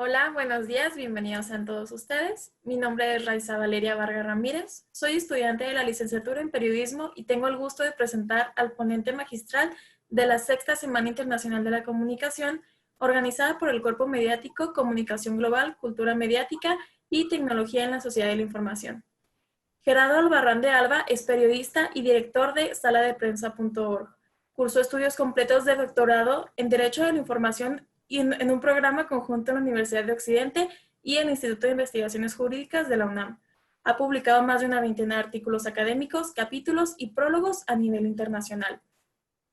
Hola, buenos días, bienvenidos a todos ustedes. Mi nombre es Raiza Valeria Vargas Ramírez, soy estudiante de la licenciatura en Periodismo y tengo el gusto de presentar al ponente magistral de la Sexta Semana Internacional de la Comunicación, organizada por el Cuerpo Mediático, Comunicación Global, Cultura Mediática y Tecnología en la Sociedad de la Información. Gerardo Albarrán de Alba es periodista y director de saladeprensa.org. Cursó estudios completos de doctorado en Derecho de la Información y en un programa conjunto en la Universidad de Occidente y el Instituto de Investigaciones Jurídicas de la UNAM. Ha publicado más de una veintena de artículos académicos, capítulos y prólogos a nivel internacional.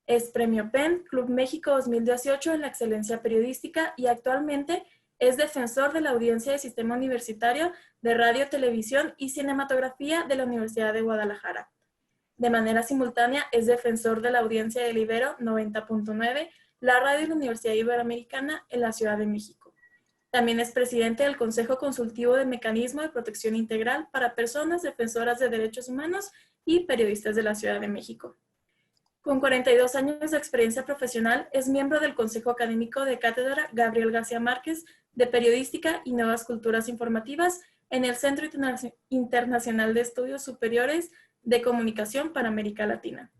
Es Premio PEN, Club México 2018 en la excelencia periodística y actualmente es defensor de la audiencia del Sistema Universitario de Radio, Televisión y Cinematografía de la Universidad de Guadalajara. De manera simultánea es defensor de la audiencia del Ibero 90.9, la radio de la Universidad Iberoamericana en la Ciudad de México. También es presidente del Consejo Consultivo de Mecanismo de Protección Integral para Personas Defensoras de Derechos Humanos y Periodistas de la Ciudad de México. Con 42 años de experiencia profesional, es miembro del Consejo Académico de Cátedra Gabriel García Márquez de Periodística y Nuevas Culturas Informativas en el Centro Internacional de Estudios Superiores de Comunicación para América Latina.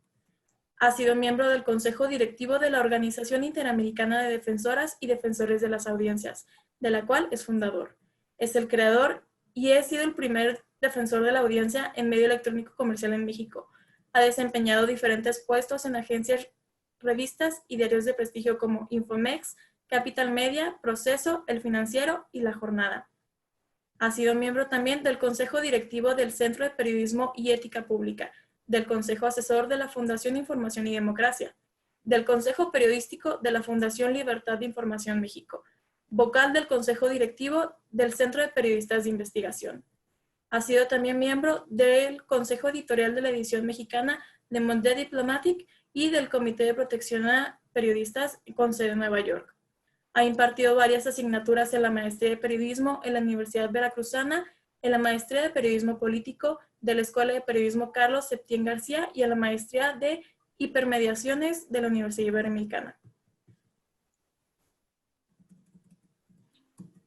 Ha sido miembro del Consejo Directivo de la Organización Interamericana de Defensoras y Defensores de las Audiencias, de la cual es fundador. Es el creador y ha sido el primer defensor de la audiencia en medio electrónico comercial en México. Ha desempeñado diferentes puestos en agencias, revistas y diarios de prestigio como Infomex, Capital Media, Proceso, El Financiero y La Jornada. Ha sido miembro también del Consejo Directivo del Centro de Periodismo y Ética Pública, del Consejo Asesor de la Fundación Información y Democracia, del Consejo Periodístico de la Fundación Libertad de Información México, vocal del Consejo Directivo del Centro de Periodistas de Investigación. Ha sido también miembro del Consejo Editorial de la Edición Mexicana de Monde Diplomatique y del Comité de Protección a Periodistas con sede en Nueva York. Ha impartido varias asignaturas en la Maestría de Periodismo en la Universidad Veracruzana, en la Maestría de Periodismo Político de la Escuela de Periodismo Carlos Septién García y en la Maestría de Hipermediaciones de la Universidad Iberoamericana.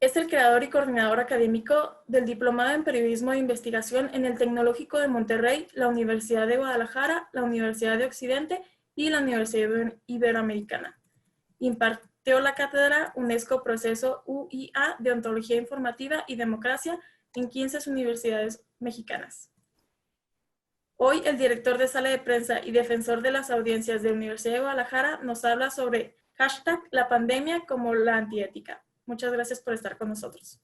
Es el creador y coordinador académico del Diplomado en Periodismo de Investigación en el Tecnológico de Monterrey, la Universidad de Guadalajara, la Universidad de Occidente y la Universidad Iberoamericana. Impartió la cátedra UNESCO Proceso UIA de Ontología Informativa y Democracia en 15 universidades mexicanas. Hoy, el director de Sala de Prensa y defensor de las audiencias de la Universidad de Guadalajara nos habla sobre #la pandemia como la antiética. Muchas gracias por estar con nosotros.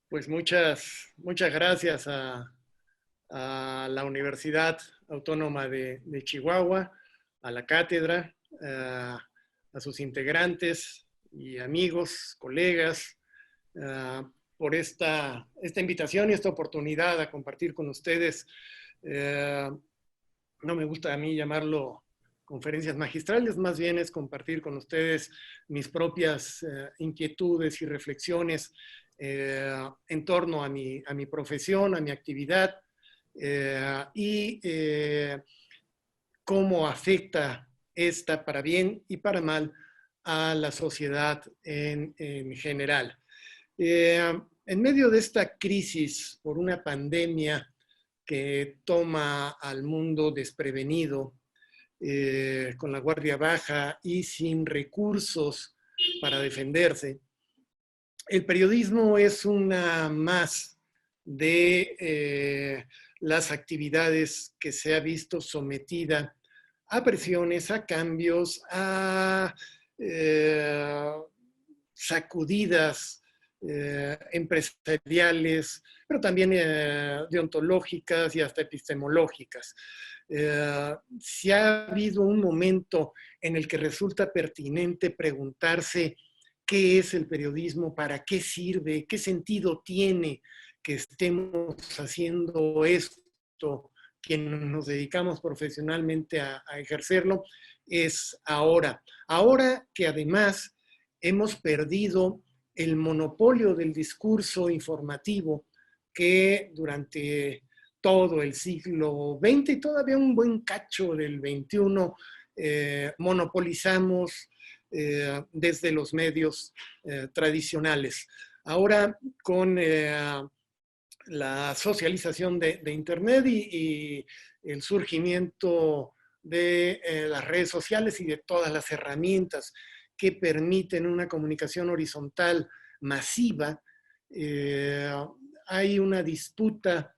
Pues muchas gracias a la Universidad Autónoma de Chihuahua, a la cátedra, a sus integrantes y amigos, colegas, por esta invitación y esta oportunidad a compartir con ustedes. No me gusta a mí llamarlo conferencias magistrales, más bien es compartir con ustedes mis propias inquietudes y reflexiones en torno a mi profesión, a mi actividad y cómo afecta esta para bien y para mal a la sociedad en general. En medio de esta crisis por una pandemia que toma al mundo desprevenido, con la guardia baja y sin recursos para defenderse, el periodismo es una más de las actividades que se ha visto sometida a presiones, a cambios, a sacudidas empresariales, pero también deontológicas y hasta epistemológicas. Si ha habido un momento en el que resulta pertinente preguntarse qué es el periodismo, para qué sirve, qué sentido tiene que estemos haciendo esto, quienes nos dedicamos profesionalmente a ejercerlo, es ahora. Ahora que además hemos perdido el monopolio del discurso informativo que durante todo el siglo XX y todavía un buen cacho del XXI monopolizamos desde los medios tradicionales. Ahora, con la socialización de Internet y el surgimiento de las redes sociales y de todas las herramientas que permiten una comunicación horizontal masiva, hay una disputa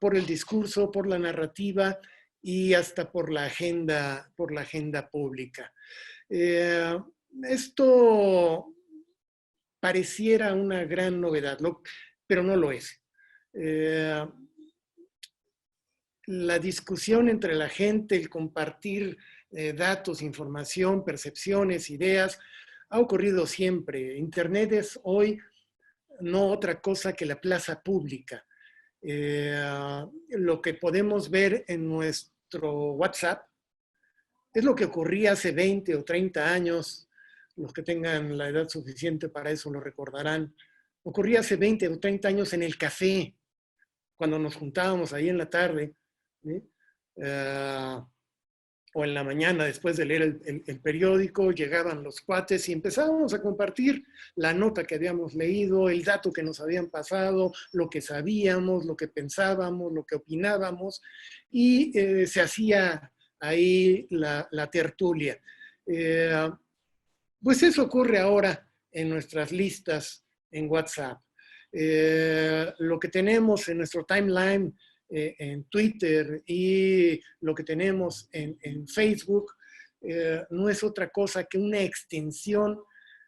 por el discurso, por la narrativa y hasta por la agenda pública. Esto pareciera una gran novedad, pero no lo es. La discusión entre la gente, el compartir datos, información, percepciones, ideas, ha ocurrido siempre. Internet es hoy no otra cosa que la plaza pública. Lo que podemos ver en nuestro WhatsApp es lo que ocurría hace 20 o 30 años. Los que tengan la edad suficiente para eso lo recordarán. Ocurría hace 20 o 30 años en el café, cuando nos juntábamos ahí en la tarde, ¿sí? O en la mañana después de leer el periódico, llegaban los cuates y empezábamos a compartir la nota que habíamos leído, el dato que nos habían pasado, lo que sabíamos, lo que pensábamos, lo que opinábamos, y se hacía ahí la tertulia. Pues eso ocurre ahora en nuestras listas en WhatsApp. Lo que tenemos en nuestro timeline en Twitter y lo que tenemos en Facebook no es otra cosa que una extensión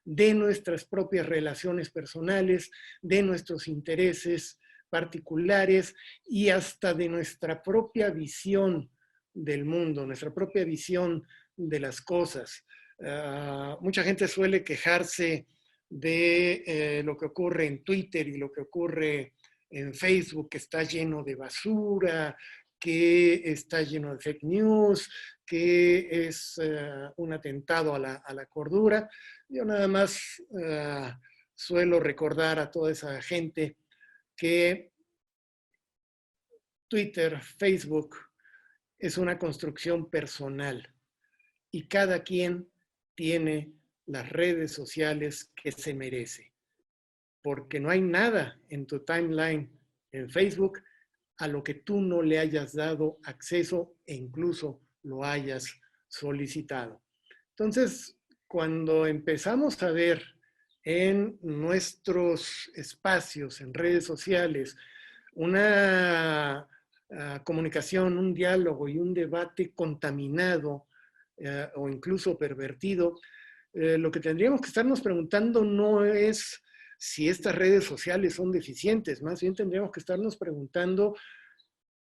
de nuestras propias relaciones personales, de nuestros intereses particulares y hasta de nuestra propia visión del mundo, nuestra propia visión de las cosas. Mucha gente suele quejarse de lo que ocurre en Twitter y lo que ocurre en Facebook, que está lleno de basura, que está lleno de fake news, que es un atentado a la cordura. Yo nada más suelo recordar a toda esa gente que Twitter, Facebook, es una construcción personal y cada quien tiene las redes sociales que se merece, porque no hay nada en tu timeline en Facebook a lo que tú no le hayas dado acceso e incluso lo hayas solicitado. Entonces, cuando empezamos a ver en nuestros espacios, en redes sociales, una comunicación, un diálogo y un debate contaminado o incluso pervertido, lo que tendríamos que estarnos preguntando no es si estas redes sociales son deficientes, más bien tendríamos que estarnos preguntando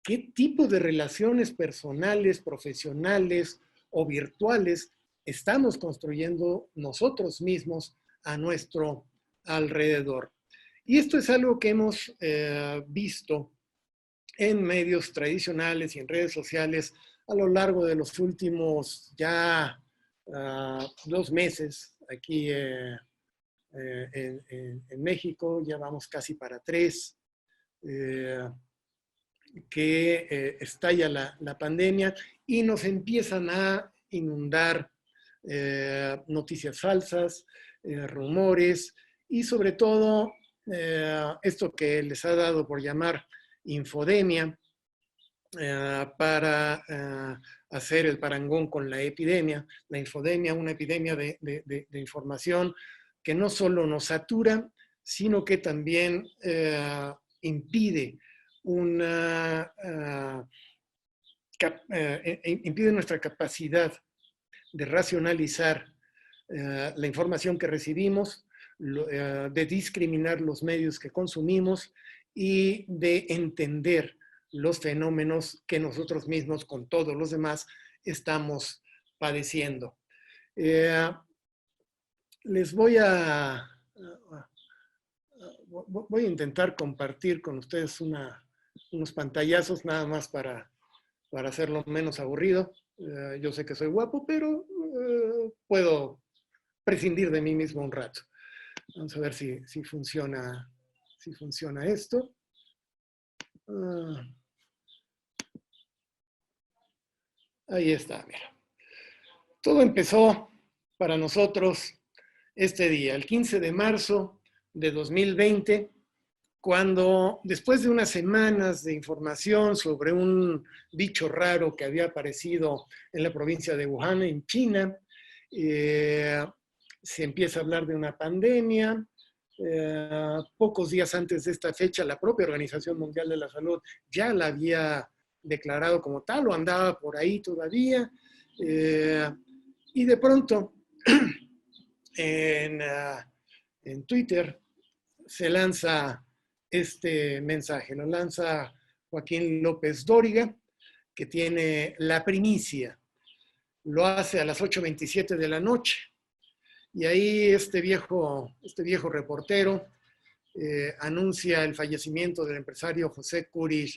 qué tipo de relaciones personales, profesionales o virtuales estamos construyendo nosotros mismos a nuestro alrededor. Y esto es algo que hemos visto en medios tradicionales y en redes sociales a lo largo de los últimos ya 2 meses aquí en México, ya vamos casi para 3, que estalla la pandemia y nos empiezan a inundar noticias falsas, rumores y sobre todo esto que les ha dado por llamar infodemia, para hacer el parangón con la epidemia. La infodemia, una epidemia de información que no solo nos satura, sino que también impide impide nuestra capacidad de racionalizar la información que recibimos, de discriminar los medios que consumimos y de entender los fenómenos que nosotros mismos con todos los demás estamos padeciendo. Les voy a intentar compartir con ustedes unos pantallazos nada más para hacerlo menos aburrido. Yo sé que soy guapo, pero puedo prescindir de mí mismo un rato. Vamos a ver si funciona esto. Ahí está, mira. Todo empezó para nosotros este día, el 15 de marzo de 2020, cuando después de unas semanas de información sobre un bicho raro que había aparecido en la provincia de Wuhan, en China, se empieza a hablar de una pandemia. Pocos días antes de esta fecha, la propia Organización Mundial de la Salud ya la había declarado como tal, o andaba por ahí todavía. Y de pronto, en Twitter se lanza este mensaje, lo lanza Joaquín López Dóriga, que tiene la primicia. Lo hace a las 8:27 de la noche. Y ahí este viejo reportero anuncia el fallecimiento del empresario José Curi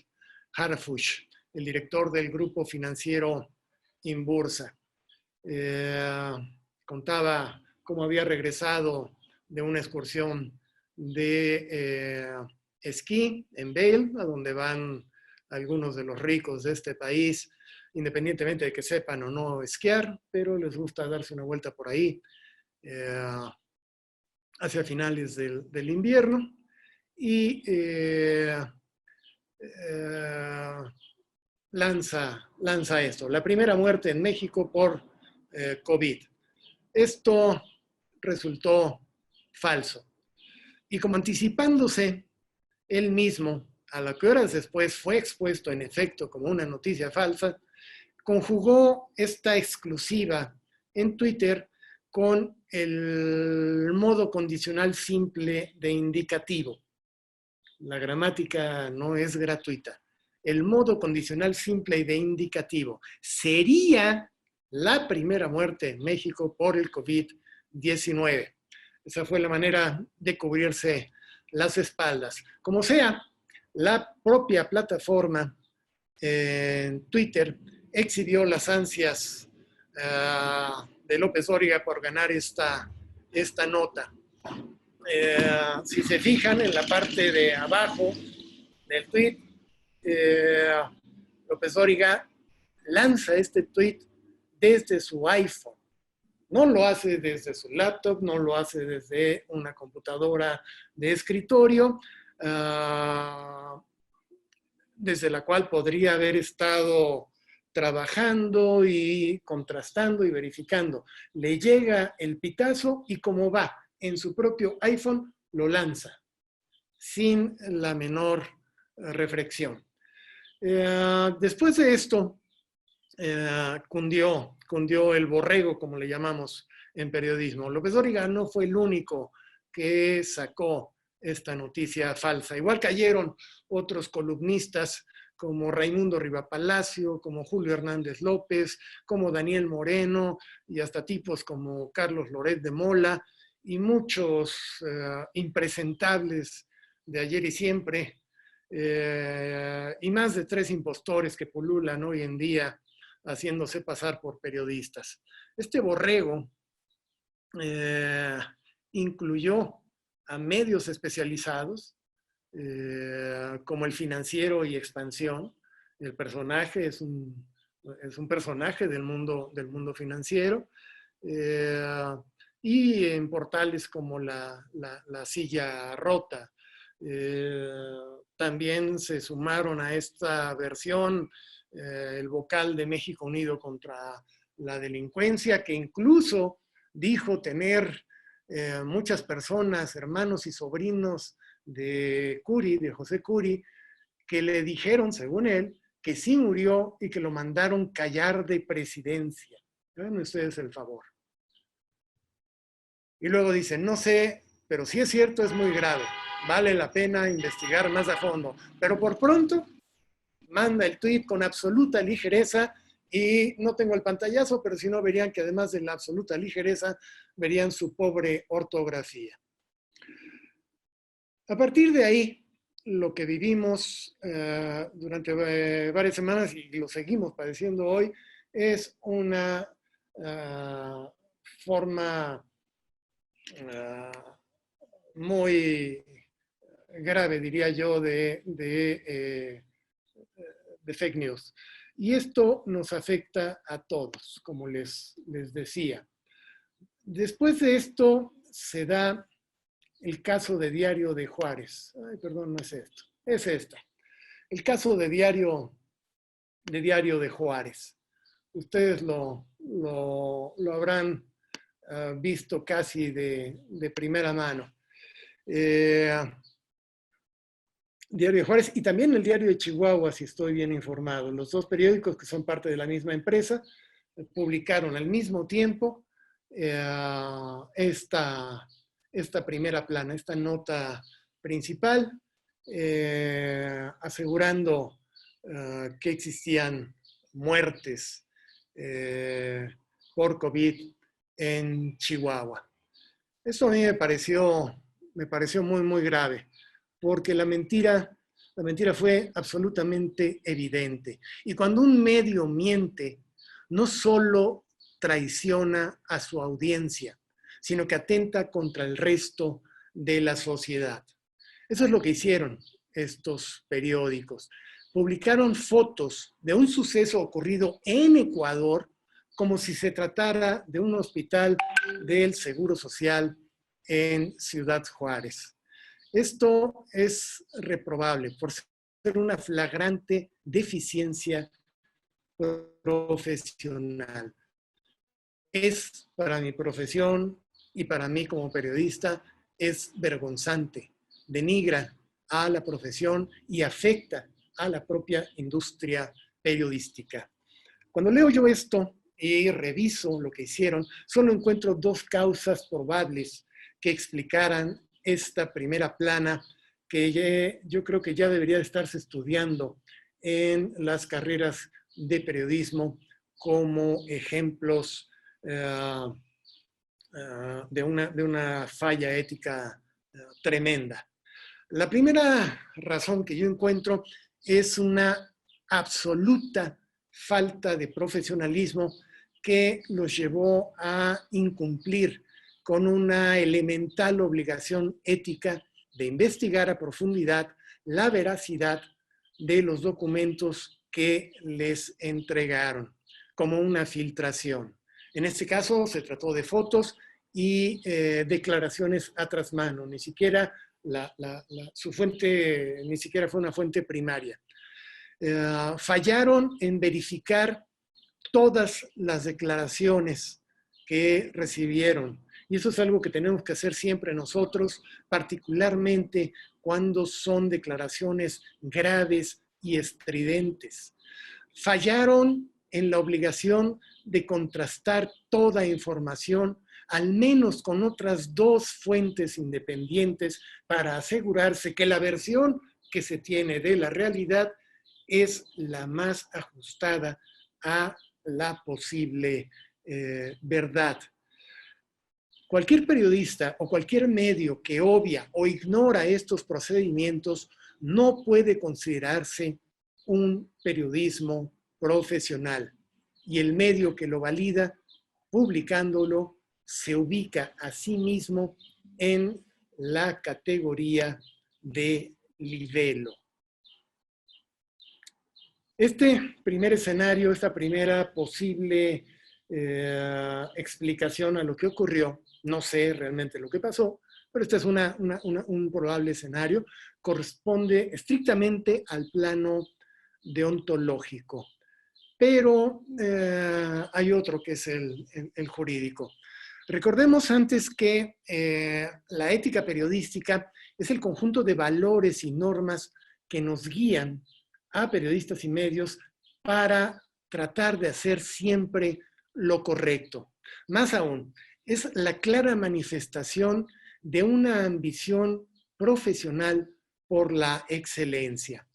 Harfuch, el director del grupo financiero Inbursa. Contaba cómo había regresado de una excursión de esquí en Vail, a donde van algunos de los ricos de este país, independientemente de que sepan o no esquiar, pero les gusta darse una vuelta por ahí hacia finales del invierno. Y lanza esto, la primera muerte en México por COVID. Esto resultó falso. Y como anticipándose él mismo a lo que horas después fue expuesto en efecto como una noticia falsa, conjugó esta exclusiva en Twitter con el modo condicional simple de indicativo. La gramática no es gratuita. El modo condicional simple y de indicativo sería la primera muerte en México por el COVID-19. Esa fue la manera de cubrirse las espaldas. Como sea, la propia plataforma en Twitter exhibió las ansias de López Dóriga por ganar esta nota. Si se fijan en la parte de abajo del tweet, López Dóriga lanza este tweet desde su iPhone. No lo hace desde su laptop, no lo hace desde una computadora de escritorio, desde la cual podría haber estado trabajando y contrastando y verificando. Le llega el pitazo y como va en su propio iPhone, lo lanza sin la menor reflexión. Después de esto, cundió el borrego, como le llamamos en periodismo. López Dóriga no fue el único que sacó esta noticia falsa. Igual cayeron otros columnistas como Raimundo Rivapalacio, como Julio Hernández López, como Daniel Moreno y hasta tipos como Carlos Loret de Mola y muchos impresentables de ayer y siempre, y más de 3 impostores que pululan hoy en día haciéndose pasar por periodistas. Este borrego incluyó a medios especializados, como El Financiero y Expansión. El personaje es un personaje del mundo financiero, y en portales como la Silla Rota. También se sumaron a esta versión el vocal de México Unido contra la Delincuencia, que incluso dijo tener muchas personas, hermanos y sobrinos de Curi, de José Curi, que le dijeron, según él, que sí murió y que lo mandaron callar de presidencia. Hagan ustedes el favor. Y luego dicen, no sé, pero si es cierto, es muy grave. Vale la pena investigar más a fondo. Pero por pronto, manda el tweet con absoluta ligereza y no tengo el pantallazo, pero si no verían que además de la absoluta ligereza, verían su pobre ortografía. A partir de ahí, lo que vivimos durante varias semanas y lo seguimos padeciendo hoy es una forma muy grave, diría yo, de fake news. Y esto nos afecta a todos, como les decía. Después de esto se da el caso de Diario de Juárez. Ay, perdón, no es esto. Es esta. El caso de Diario de Juárez. Ustedes lo habrán visto casi de primera mano. Diario de Juárez y también el Diario de Chihuahua, si estoy bien informado. Los dos periódicos que son parte de la misma empresa publicaron al mismo tiempo esta primera plana, esta nota principal, asegurando que existían muertes por COVID en Chihuahua. Eso a mí me pareció muy, muy grave, porque la mentira fue absolutamente evidente. Y cuando un medio miente, no solo traiciona a su audiencia, sino que atenta contra el resto de la sociedad. Eso es lo que hicieron estos periódicos. Publicaron fotos de un suceso ocurrido en Ecuador como si se tratara de un hospital del Seguro Social en Ciudad Juárez. Esto es reprobable por ser una flagrante deficiencia profesional. Es para mi profesión y para mí como periodista, es vergonzante, denigra a la profesión y afecta a la propia industria periodística. Cuando leo yo esto y reviso lo que hicieron, solo encuentro dos causas probables que explicaran esta primera plana que yo creo que ya debería estarse estudiando en las carreras de periodismo como ejemplos de una falla ética tremenda. La primera razón que yo encuentro es una absoluta falta de profesionalismo que los llevó a incumplir con una elemental obligación ética de investigar a profundidad la veracidad de los documentos que les entregaron, como una filtración. En este caso se trató de fotos y declaraciones a trasmano, ni siquiera su fuente, ni siquiera fue una fuente primaria. Fallaron en verificar todas las declaraciones que recibieron. Y eso es algo que tenemos que hacer siempre nosotros, particularmente cuando son declaraciones graves y estridentes. Fallaron en la obligación de contrastar toda información, al menos con otras dos fuentes independientes, para asegurarse que la versión que se tiene de la realidad es la más ajustada a la posible verdad. Cualquier periodista o cualquier medio que obvia o ignora estos procedimientos no puede considerarse un periodismo profesional. Y el medio que lo valida, publicándolo, se ubica a sí mismo en la categoría de libelo. Este primer escenario, esta primera posible explicación a lo que ocurrió, no sé realmente lo que pasó, pero este es un probable escenario, corresponde estrictamente al plano deontológico. Pero hay otro que es el jurídico. Recordemos antes que la ética periodística es el conjunto de valores y normas que nos guían a periodistas y medios para tratar de hacer siempre lo correcto. Más aún, es la clara manifestación de una ambición profesional por la excelencia.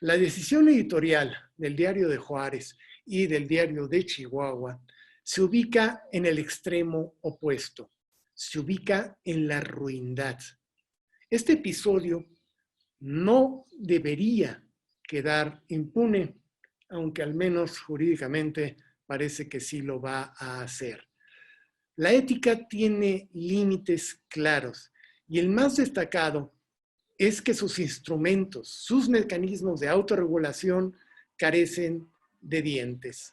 La decisión editorial del Diario de Juárez y del Diario de Chihuahua se ubica en el extremo opuesto, se ubica en la ruindad. Este episodio no debería quedar impune, aunque al menos jurídicamente parece que sí lo va a hacer. La ética tiene límites claros y el más destacado es que sus instrumentos, sus mecanismos de autorregulación carecen de dientes.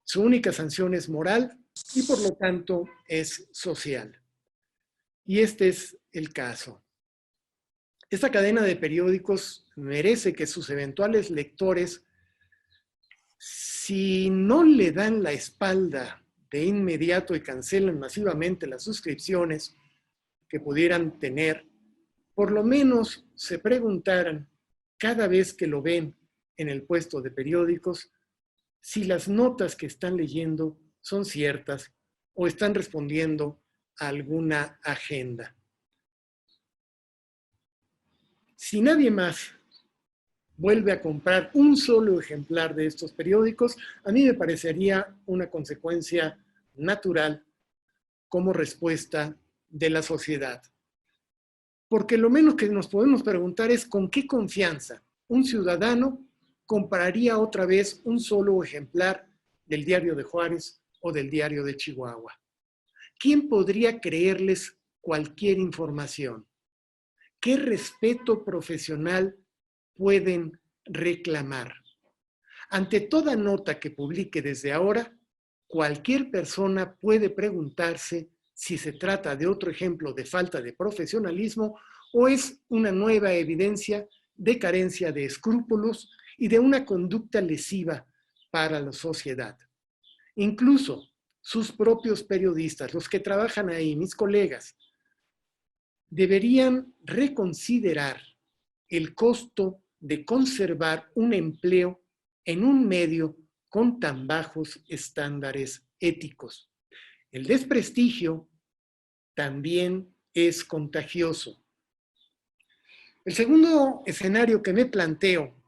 Su única sanción es moral y por lo tanto es social. Y este es el caso. Esta cadena de periódicos merece que sus eventuales lectores, si no le dan la espalda de inmediato y cancelan masivamente las suscripciones que pudieran tener, por lo menos se preguntaran cada vez que lo ven en el puesto de periódicos si las notas que están leyendo son ciertas o están respondiendo a alguna agenda. Si nadie más vuelve a comprar un solo ejemplar de estos periódicos, a mí me parecería una consecuencia natural como respuesta de la sociedad. Porque lo menos que nos podemos preguntar es con qué confianza un ciudadano compraría otra vez un solo ejemplar del Diario de Juárez o del Diario de Chihuahua. ¿Quién podría creerles cualquier información? ¿Qué respeto profesional pueden reclamar? Ante toda nota que publique desde ahora, cualquier persona puede preguntarse si se trata de otro ejemplo de falta de profesionalismo o es una nueva evidencia de carencia de escrúpulos y de una conducta lesiva para la sociedad. Incluso sus propios periodistas, los que trabajan ahí, mis colegas, deberían reconsiderar el costo de conservar un empleo en un medio con tan bajos estándares éticos. El desprestigio también es contagioso. El segundo escenario que me planteo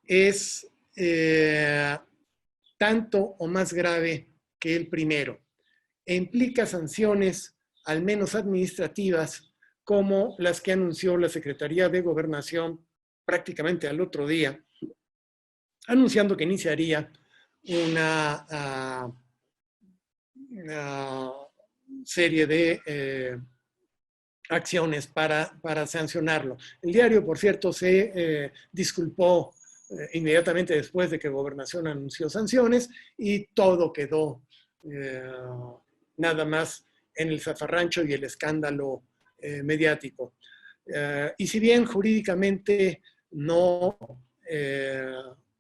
es tanto o más grave que el primero. E implica sanciones, al menos administrativas, como las que anunció la Secretaría de Gobernación prácticamente al otro día, anunciando que iniciaría una serie de acciones para sancionarlo. El diario, por cierto, se disculpó inmediatamente después de que Gobernación anunció sanciones y todo quedó nada más en el zafarrancho y el escándalo mediático. Y si bien jurídicamente no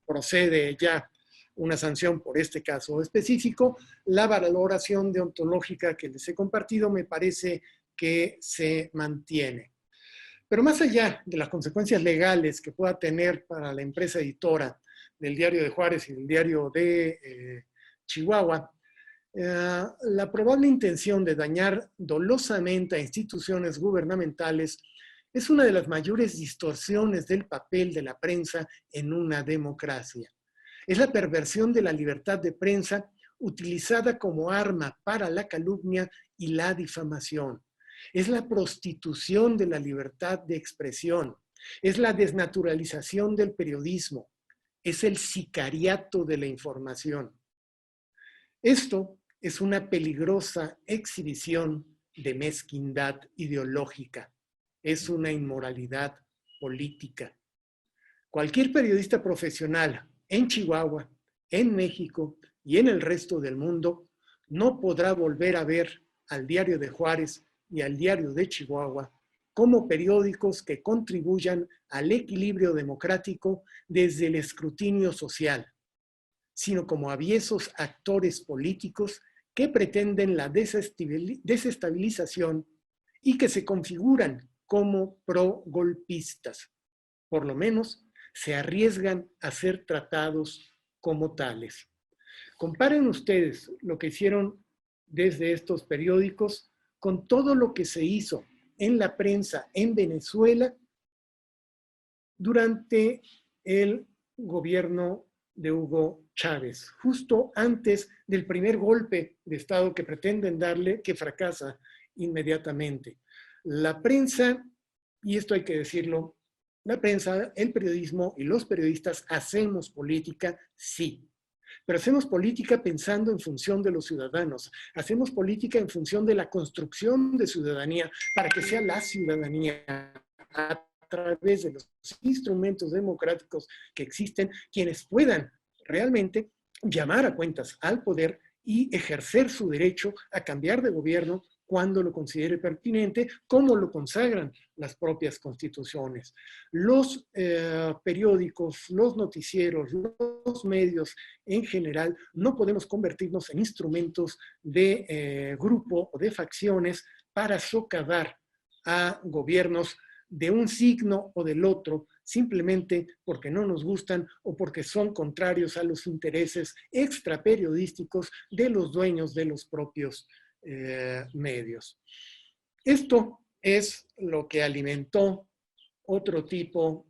procede ya una sanción por este caso específico, la valoración deontológica que les he compartido me parece que se mantiene. Pero más allá de las consecuencias legales que pueda tener para la empresa editora del Diario de Juárez y del Diario de Chihuahua, la probable intención de dañar dolosamente a instituciones gubernamentales es una de las mayores distorsiones del papel de la prensa en una democracia. Es la perversión de la libertad de prensa utilizada como arma para la calumnia y la difamación. Es la prostitución de la libertad de expresión. Es la desnaturalización del periodismo. Es el sicariato de la información. Esto es una peligrosa exhibición de mezquindad ideológica. Es una inmoralidad política. Cualquier periodista profesional en Chihuahua, en México y en el resto del mundo no podrá volver a ver al Diario de Juárez y al Diario de Chihuahua como periódicos que contribuyan al equilibrio democrático desde el escrutinio social, sino como aviesos actores políticos que pretenden la desestabilización y que se configuran como pro-golpistas. Por lo menos se arriesgan a ser tratados como tales. Comparen ustedes lo que hicieron desde estos periódicos con todo lo que se hizo en la prensa en Venezuela durante el gobierno de Hugo Chávez, justo antes del primer golpe de Estado que pretenden darle, que fracasa inmediatamente. La prensa, y esto hay que decirlo, la prensa, el periodismo y los periodistas hacemos política, sí. Pero hacemos política pensando en función de los ciudadanos. Hacemos política en función de la construcción de ciudadanía para que sea la ciudadanía a través de los instrumentos democráticos que existen, quienes puedan realmente llamar a cuentas al poder y ejercer su derecho a cambiar de gobierno cuando lo considere pertinente, como lo consagran las propias constituciones. Los periódicos, los noticieros, los medios en general, no podemos convertirnos en instrumentos de grupo o de facciones para socavar a gobiernos de un signo o del otro, simplemente porque no nos gustan o porque son contrarios a los intereses extraperiodísticos de los dueños de los propios medios. Esto es lo que alimentó otro tipo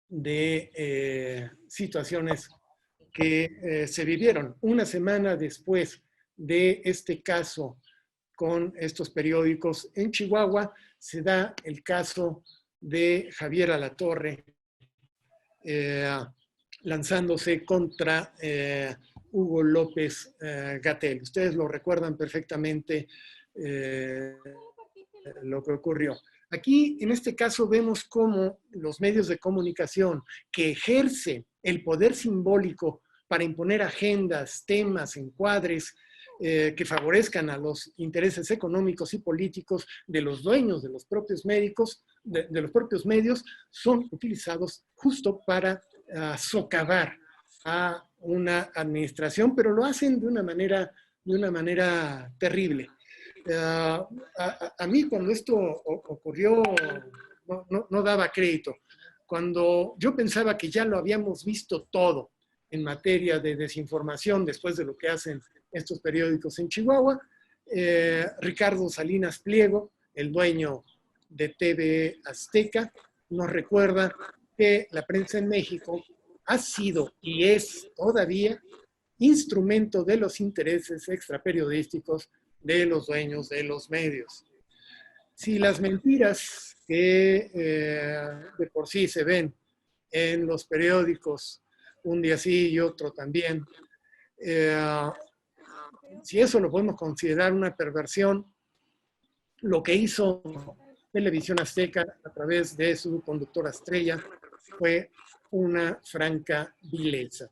de situaciones que se vivieron. Una semana después de este caso con estos periódicos en Chihuahua, se da el caso de Javier Alatorre lanzándose contra Hugo López Gatell. Ustedes lo recuerdan perfectamente lo que ocurrió. Aquí, en este caso, vemos cómo los medios de comunicación que ejercen el poder simbólico para imponer agendas, temas, encuadres, que favorezcan a los intereses económicos y políticos de los dueños de los propios médicos, de los propios medios, son utilizados justo para socavar a una administración, pero lo hacen de una manera terrible. A mí cuando esto ocurrió no daba crédito. Cuando yo pensaba que ya lo habíamos visto todo en materia de desinformación después de lo que hacen estos periódicos en Chihuahua, Ricardo Salinas Pliego, el dueño de TV Azteca, nos recuerda que la prensa en México ha sido y es todavía instrumento de los intereses extraperiodísticos de los dueños de los medios. Si las mentiras que de por sí se ven en los periódicos, un día sí y otro también, si eso lo podemos considerar una perversión, lo que hizo Televisión Azteca a través de su conductora estrella fue una franca vileza.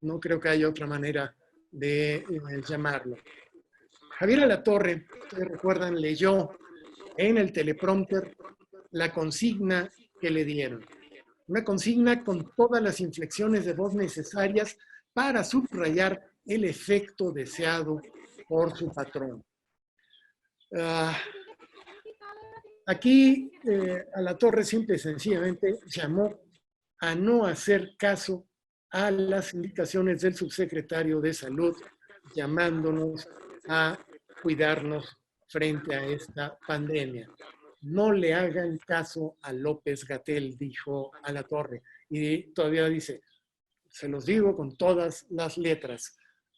No creo que haya otra manera de llamarlo. Javier Alatorre, ustedes recuerdan, leyó en el teleprompter la consigna que le dieron. Una consigna con todas las inflexiones de voz necesarias para subrayar el efecto deseado por su patrón. Aquí Alatorre simple y sencillamente llamó a no hacer caso a las indicaciones del subsecretario de Salud, llamándonos a cuidarnos frente a esta pandemia. No le hagan caso a López-Gatell, dijo Alatorre. Y todavía dice, se los digo con todas las letras,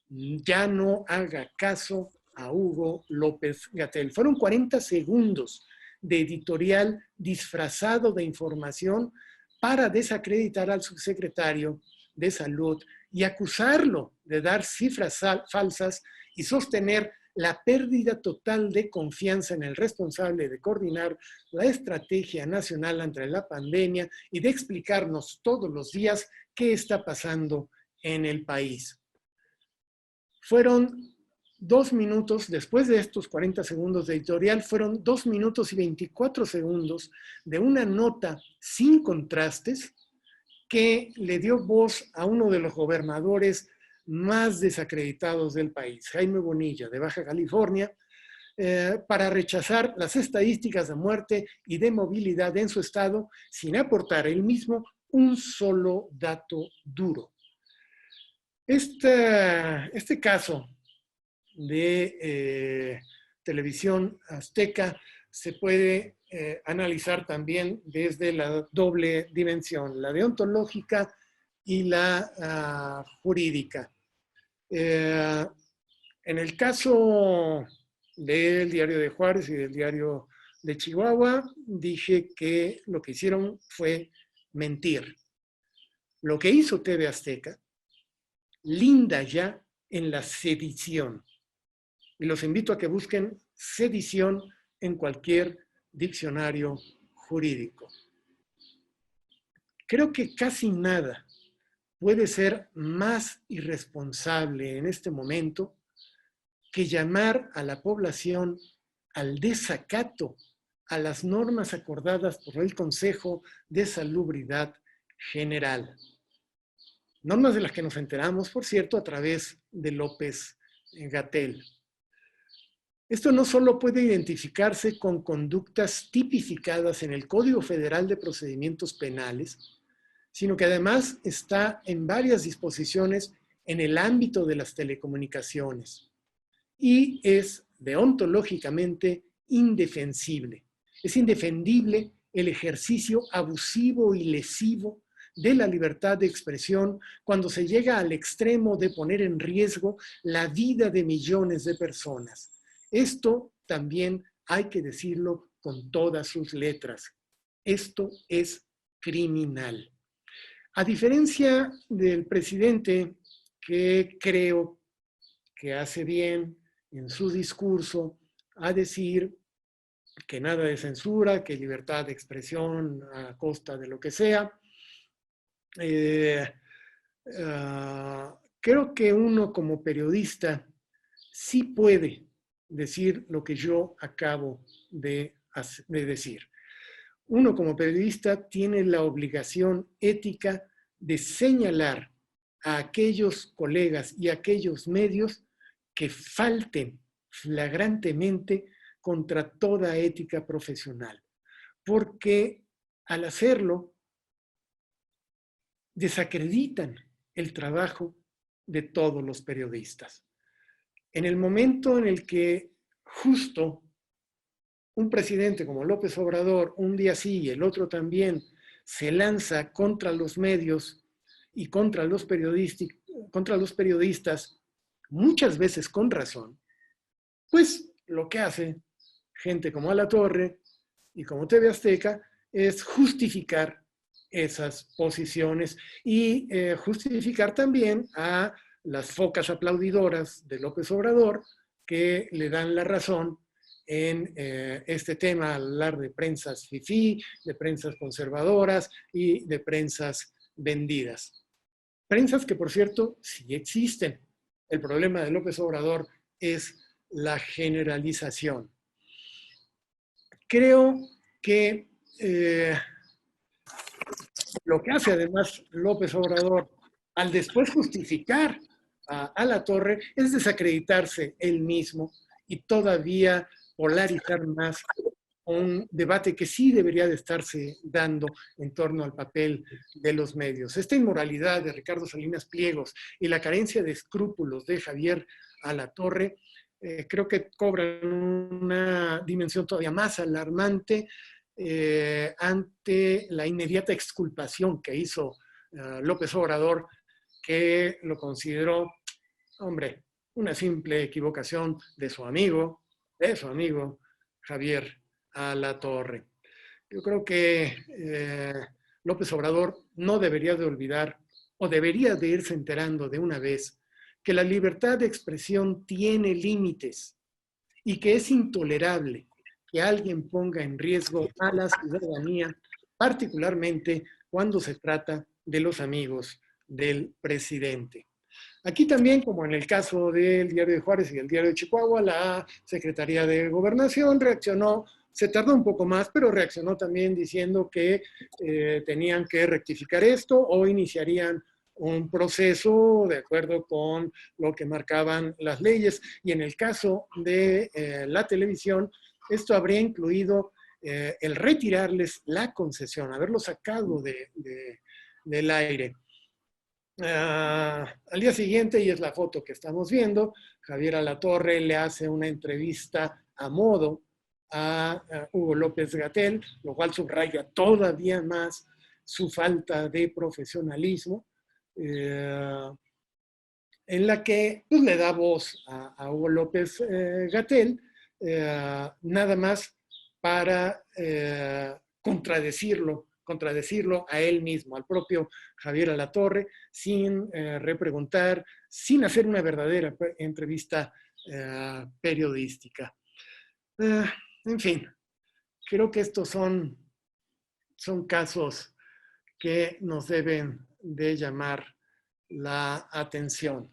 ya no haga caso a Hugo López-Gatell. Fueron 40 segundos de editorial disfrazado de información para desacreditar al subsecretario de Salud y acusarlo de dar cifras falsas y sostener la pérdida total de confianza en el responsable de coordinar la estrategia nacional ante la pandemia y de explicarnos todos los días qué está pasando en el país. Fueron 2 minutos, después de estos 40 segundos de editorial, fueron 2 minutos y 24 segundos de una nota sin contrastes que le dio voz a uno de los gobernadores más desacreditados del país, Jaime Bonilla, de Baja California, para rechazar las estadísticas de muerte y de movilidad en su estado sin aportar él mismo un solo dato duro. Este caso de Televisión Azteca se puede analizar también desde la doble dimensión, la deontológica y la jurídica. En el caso del Diario de Juárez y del Diario de Chihuahua, dije que lo que hicieron fue mentir. Lo que hizo TV Azteca linda ya en la sedición. Y los invito a que busquen sedición en cualquier diccionario jurídico. Creo que casi nada puede ser más irresponsable en este momento que llamar a la población al desacato a las normas acordadas por el Consejo de Salubridad General. Normas de las que nos enteramos, por cierto, a través de López-Gatell. Esto no solo puede identificarse con conductas tipificadas en el Código Federal de Procedimientos Penales, sino que además está en varias disposiciones en el ámbito de las telecomunicaciones y es deontológicamente indefensible. Es indefendible el ejercicio abusivo y lesivo de la libertad de expresión cuando se llega al extremo de poner en riesgo la vida de millones de personas. Esto también hay que decirlo con todas sus letras. Esto es criminal. A diferencia del presidente, que creo que hace bien en su discurso a decir que nada de censura, que libertad de expresión a costa de lo que sea, creo que uno como periodista sí puede decir lo que yo acabo de decir. Uno como periodista tiene la obligación ética de señalar a aquellos colegas y a aquellos medios que falten flagrantemente contra toda ética profesional, porque al hacerlo desacreditan el trabajo de todos los periodistas. En el momento en el que justo un presidente como López Obrador, un día sí y el otro también, se lanza contra los medios y contra los periodistas, muchas veces con razón, pues lo que hace gente como Alatorre y como TV Azteca es justificar esas posiciones y justificar también a las focas aplaudidoras de López Obrador que le dan la razón en este tema al hablar de prensas fifí, de prensas conservadoras y de prensas vendidas. Prensas que, por cierto, sí existen. El problema de López Obrador es la generalización. Creo que lo que hace además López Obrador al después justificar a Alatorre es desacreditarse él mismo y todavía polarizar más un debate que sí debería de estarse dando en torno al papel de los medios. Esta inmoralidad de Ricardo Salinas Pliegos y la carencia de escrúpulos de Javier Alatorre creo que cobran una dimensión todavía más alarmante ante la inmediata exculpación que hizo López Obrador, que lo consideró, hombre, una simple equivocación de su amigo Javier Alatorre. Yo creo que López Obrador no debería de olvidar o debería de irse enterando de una vez que la libertad de expresión tiene límites y que es intolerable que alguien ponga en riesgo a la ciudadanía, particularmente cuando se trata de los amigos del presidente. Aquí también, como en el caso del Diario de Juárez y el Diario de Chihuahua, la Secretaría de Gobernación reaccionó, se tardó un poco más, pero reaccionó también diciendo que tenían que rectificar esto o iniciarían un proceso de acuerdo con lo que marcaban las leyes. Y en el caso de la televisión, esto habría incluido el retirarles la concesión, haberlo sacado del aire. Al día siguiente, y es la foto que estamos viendo, Javier Alatorre le hace una entrevista a modo a Hugo López-Gatell, lo cual subraya todavía más su falta de profesionalismo, en la que pues, le da voz a Hugo López-Gatell, nada más para contradecirlo a él mismo, al propio Javier Alatorre, sin repreguntar, sin hacer una verdadera entrevista periodística. En fin, creo que estos son casos que nos deben de llamar la atención.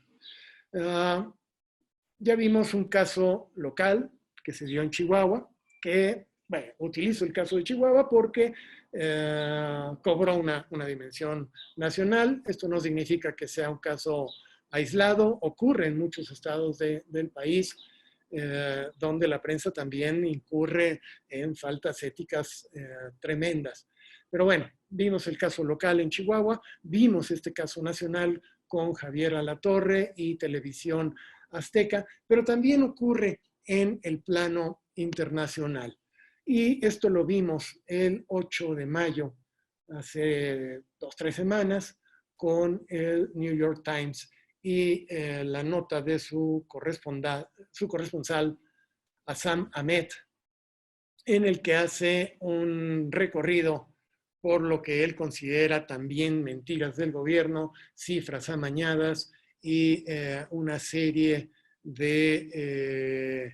Ya vimos un caso local que se dio en Chihuahua, que, bueno, utilizo el caso de Chihuahua porque cobró una dimensión nacional. Esto no significa que sea un caso aislado, ocurre en muchos estados del país, donde la prensa también incurre en faltas éticas tremendas. Pero bueno, vimos el caso local en Chihuahua, vimos este caso nacional con Javier Alatorre y Televisión Azteca, pero también ocurre en el plano internacional. Y esto lo vimos el 8 de mayo, hace 2-3 semanas, con el New York Times y la nota de su corresponsal, Assam Ahmed, en el que hace un recorrido por lo que él considera también mentiras del gobierno, cifras amañadas y una serie de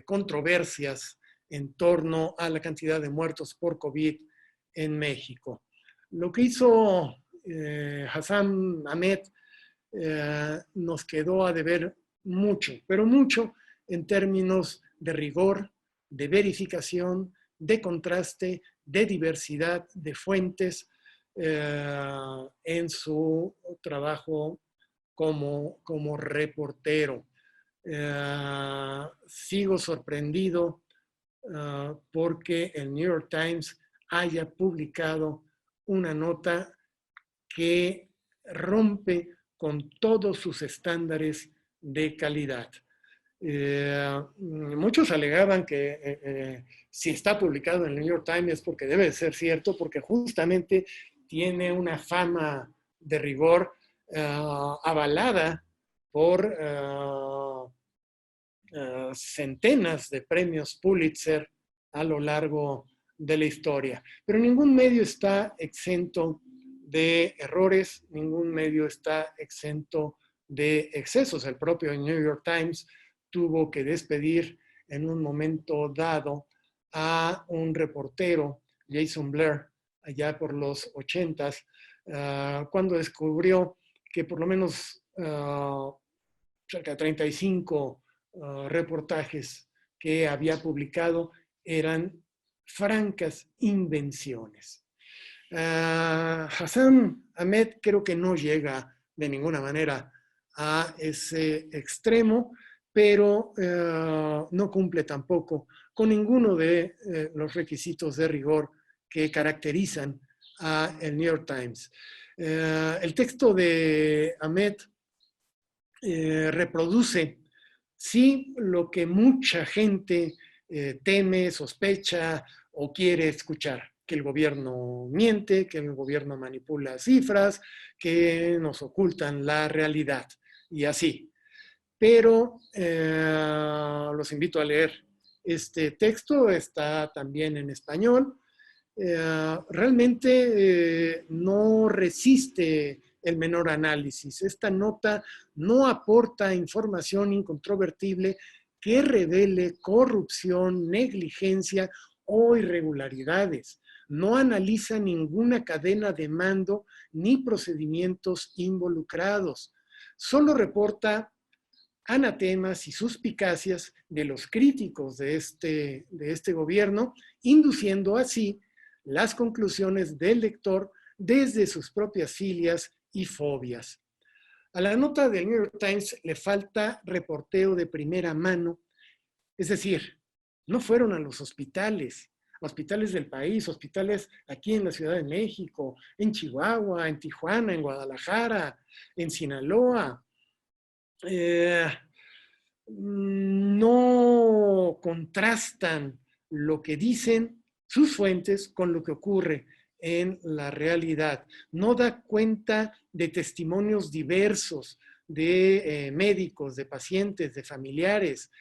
controversias en torno a la cantidad de muertos por COVID en México. Lo que hizo Hassan Ahmed nos quedó a deber mucho, pero mucho en términos de rigor, de verificación, de contraste, de diversidad de fuentes en su trabajo como reportero. Sigo sorprendido porque el New York Times haya publicado una nota que rompe con todos sus estándares de calidad. Muchos alegaban que si está publicado en el New York Times es porque debe de ser cierto, porque justamente tiene una fama de rigor avalada por centenas de premios Pulitzer a lo largo de la historia. Pero ningún medio está exento de errores, ningún medio está exento de excesos. El propio New York Times tuvo que despedir en un momento dado a un reportero, Jason Blair, allá por los 80s, cuando descubrió que por lo menos cerca de 35 reportajes que había publicado eran francas invenciones. Hassan Ahmed creo que no llega de ninguna manera a ese extremo, pero no cumple tampoco con ninguno de los requisitos de rigor que caracterizan a el New York Times. El texto de Ahmed reproduce, sí, lo que mucha gente teme, sospecha o quiere escuchar, que el gobierno miente, que el gobierno manipula cifras, que nos ocultan la realidad y así. Pero los invito a leer este texto, está también en español. Realmente no resiste el menor análisis. Esta nota no aporta información incontrovertible que revele corrupción, negligencia o irregularidades. No analiza ninguna cadena de mando ni procedimientos involucrados. Solo reporta anatemas y suspicacias de los críticos de este gobierno, induciendo así las conclusiones del lector desde sus propias filias y fobias. A la nota del New York Times le falta reporteo de primera mano, es decir, no fueron a los hospitales del país, hospitales aquí en la Ciudad de México, en Chihuahua, en Tijuana, en Guadalajara, en Sinaloa. No contrastan lo que dicen sus fuentes con lo que ocurre en la realidad. No da cuenta de testimonios diversos de médicos, de pacientes, de familiares.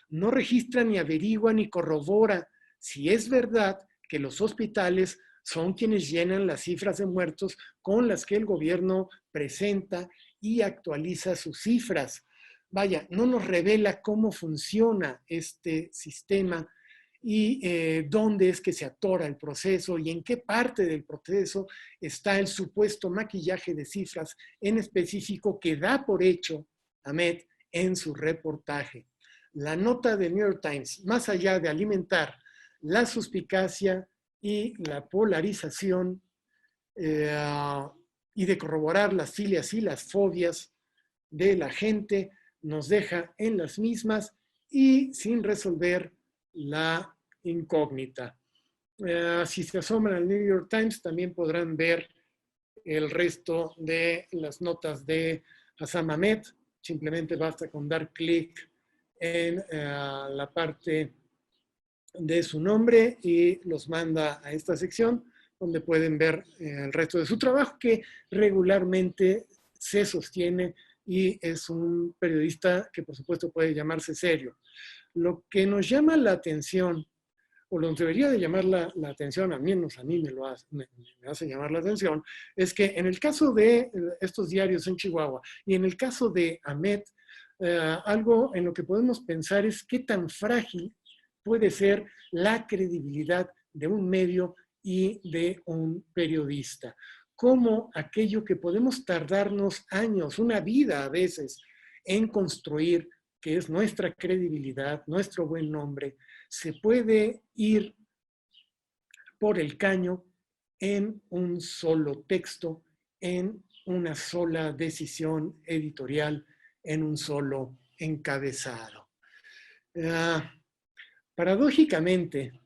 No registra ni averigua ni corrobora si es verdad que los hospitales son quienes llenan las cifras de muertos con las que el gobierno presenta y actualiza sus cifras. Vaya, no nos revela cómo funciona este sistema y dónde es que se atora el proceso y en qué parte del proceso está el supuesto maquillaje de cifras en específico que da por hecho Ahmed en su reportaje. La nota del New York Times, más allá de alimentar la suspicacia y la polarización y de corroborar las filias y las fobias de la gente, nos deja en las mismas y sin resolver la incógnita. Si se asoman al New York Times, también podrán ver el resto de las notas de Hassan Ahmed. Simplemente basta con dar clic en la parte de su nombre y los manda a esta sección donde pueden ver el resto de su trabajo, que regularmente se sostiene y es un periodista que por supuesto puede llamarse serio. Lo que nos llama la atención, o lo que debería de llamar la atención, al menos a mí me hace llamar la atención, es que en el caso de estos diarios en Chihuahua y en el caso de Ahmed, algo en lo que podemos pensar es qué tan frágil puede ser la credibilidad de un medio y de un periodista. Cómo aquello que podemos tardarnos años, una vida a veces, en construir, que es nuestra credibilidad, nuestro buen nombre, se puede ir por el caño en un solo texto, en una sola decisión editorial, en un solo encabezado. Paradójicamente,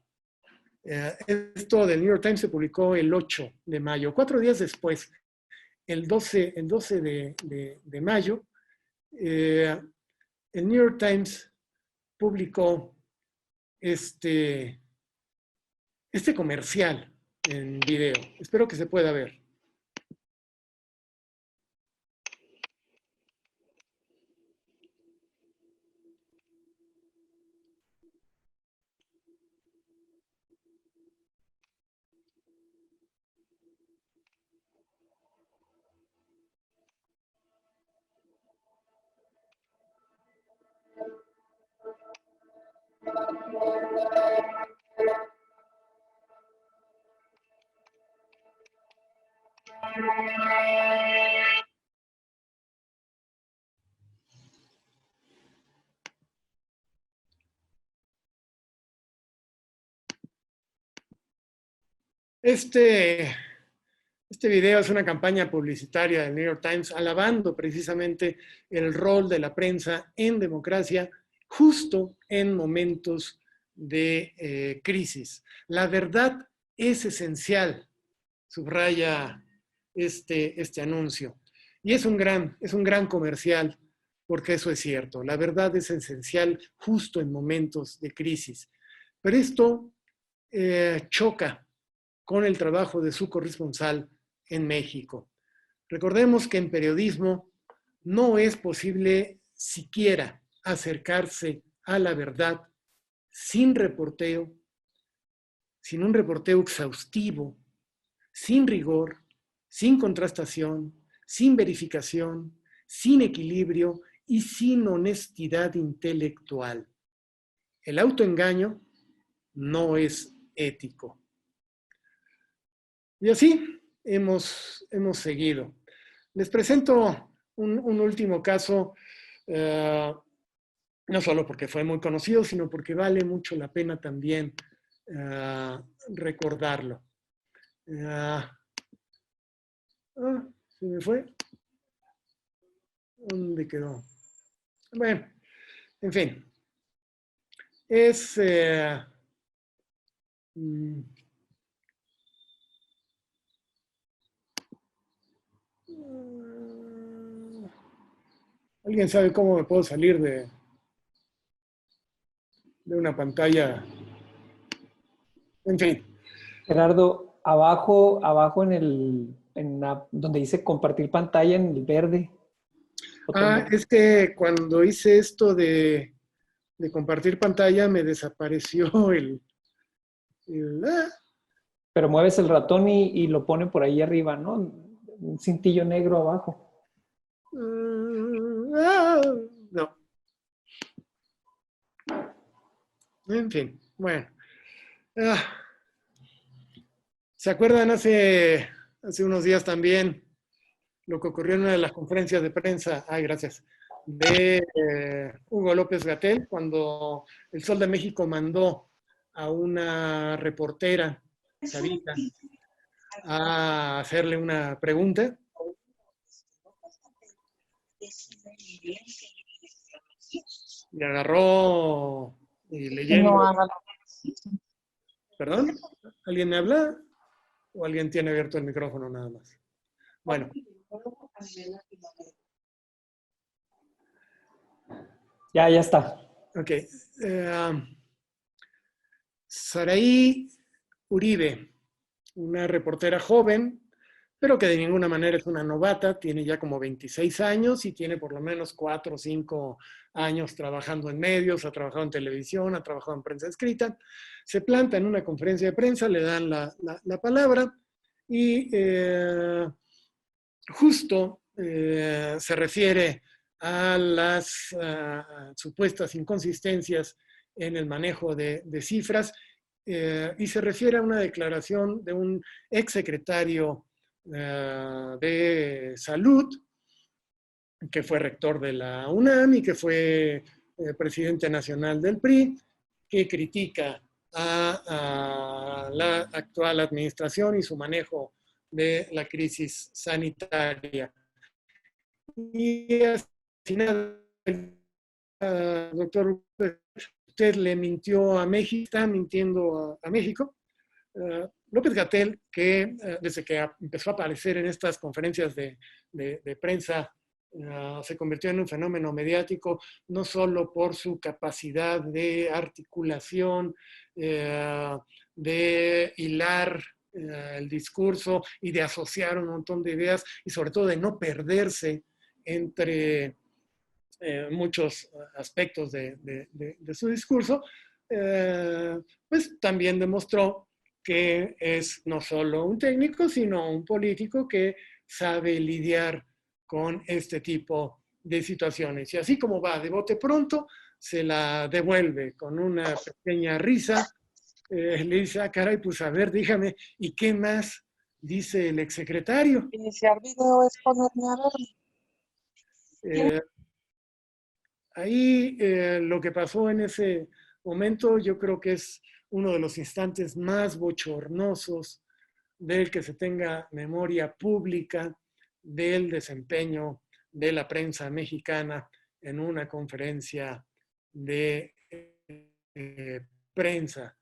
esto del New York Times se publicó el 8 de mayo, 4 días después, el 12 de mayo, el New York Times publicó este comercial en video. Espero que se pueda ver. Este video es una campaña publicitaria del New York Times alabando precisamente el rol de la prensa en democracia justo en momentos de crisis. La verdad es esencial, subraya este anuncio. Y es un gran comercial, porque eso es cierto. La verdad es esencial justo en momentos de crisis. Pero esto choca con el trabajo de su corresponsal en México. Recordemos que en periodismo no es posible siquiera acercarse a la verdad sin reporteo, sin un reporteo exhaustivo, sin rigor, sin contrastación, sin verificación, sin equilibrio y sin honestidad intelectual. El autoengaño no es ético. Y así hemos seguido. Les presento un último caso, no solo porque fue muy conocido, sino porque vale mucho la pena también recordarlo. ¿Se me fue? ¿Dónde quedó? Bueno, en fin. Es... ¿Alguien sabe cómo me puedo salir de una pantalla? En fin. Gerardo, abajo donde dice compartir pantalla en el verde. Es que cuando hice esto de compartir pantalla me desapareció el Pero mueves el ratón y lo pone por ahí arriba, ¿no? Un cintillo negro abajo. No. En fin, bueno. ¿Se acuerdan hace unos días también lo que ocurrió en una de las conferencias de prensa? Ay, gracias. de Hugo López Gatell, cuando el Sol de México mandó a una reportera, Sarita, a hacerle una pregunta. Y agarró y leyendo. No haga. ¿Perdón? ¿Alguien me habla? ¿O alguien tiene abierto el micrófono nada más? Bueno. Ya está. Ok. Saraí Uribe, una reportera joven, pero que de ninguna manera es una novata, tiene ya como 26 años y tiene por lo menos 4 o 5 años trabajando en medios, ha trabajado en televisión, ha trabajado en prensa escrita, se planta en una conferencia de prensa, le dan la palabra y justo se refiere a las supuestas inconsistencias en el manejo de cifras y se refiere a una declaración de un exsecretario de Salud, que fue rector de la UNAM y que fue presidente nacional del PRI, que critica a la actual administración y su manejo de la crisis sanitaria. Y al final, doctor, usted le mintió a México, está mintiendo a México. López Gatell, que desde que empezó a aparecer en estas conferencias de prensa, se convirtió en un fenómeno mediático, no solo por su capacidad de articulación, de hilar el discurso y de asociar un montón de ideas y sobre todo de no perderse entre muchos aspectos de su discurso, pues también demostró que es no solo un técnico, sino un político que sabe lidiar con este tipo de situaciones. Y así como va de bote pronto, se la devuelve con una pequeña risa. Le dice, ah, caray, pues a ver, dígame, ¿y qué más dice el exsecretario? Iniciar video es ponerme a ver. Ahí lo que pasó en ese momento yo creo que es uno de los instantes más bochornosos del que se tenga memoria pública del desempeño de la prensa mexicana en una conferencia de prensa,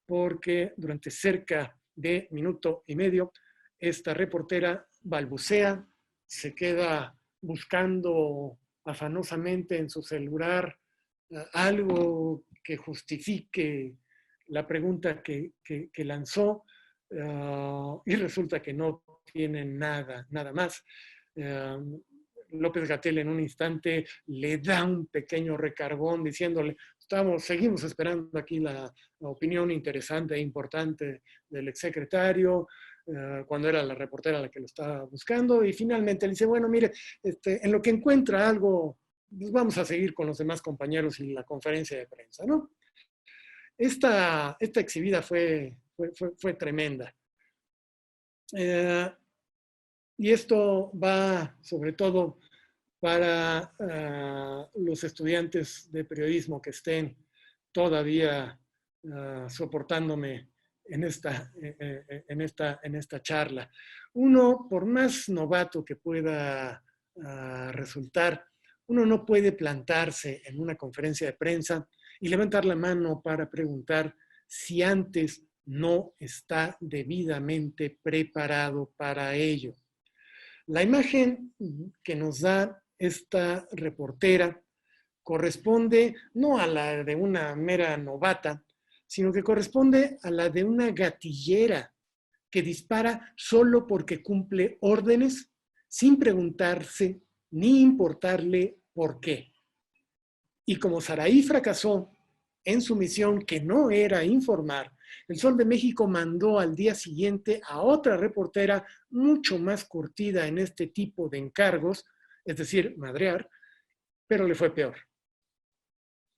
porque durante cerca de minuto y medio esta reportera balbucea, se queda buscando afanosamente en su celular algo que justifique la pregunta que lanzó y resulta que no tiene nada más. López Gatell en un instante le da un pequeño recargón diciéndole, seguimos esperando aquí la opinión interesante e importante del exsecretario, cuando era la reportera la que lo estaba buscando, y finalmente le dice, bueno, mire, en lo que encuentra algo, pues vamos a seguir con los demás compañeros y la conferencia de prensa, ¿no? Esta exhibida fue tremenda. Y esto va sobre todo para los estudiantes de periodismo que estén todavía soportándome en esta charla. Uno, por más novato que pueda resultar, uno no puede plantarse en una conferencia de prensa y levantar la mano para preguntar si antes no está debidamente preparado para ello. La imagen que nos da esta reportera corresponde no a la de una mera novata, sino que corresponde a la de una gatillera que dispara solo porque cumple órdenes sin preguntarse ni importarle por qué. Y como Saraí fracasó en su misión, que no era informar, el Sol de México mandó al día siguiente a otra reportera mucho más curtida en este tipo de encargos, es decir, madrear, pero le fue peor.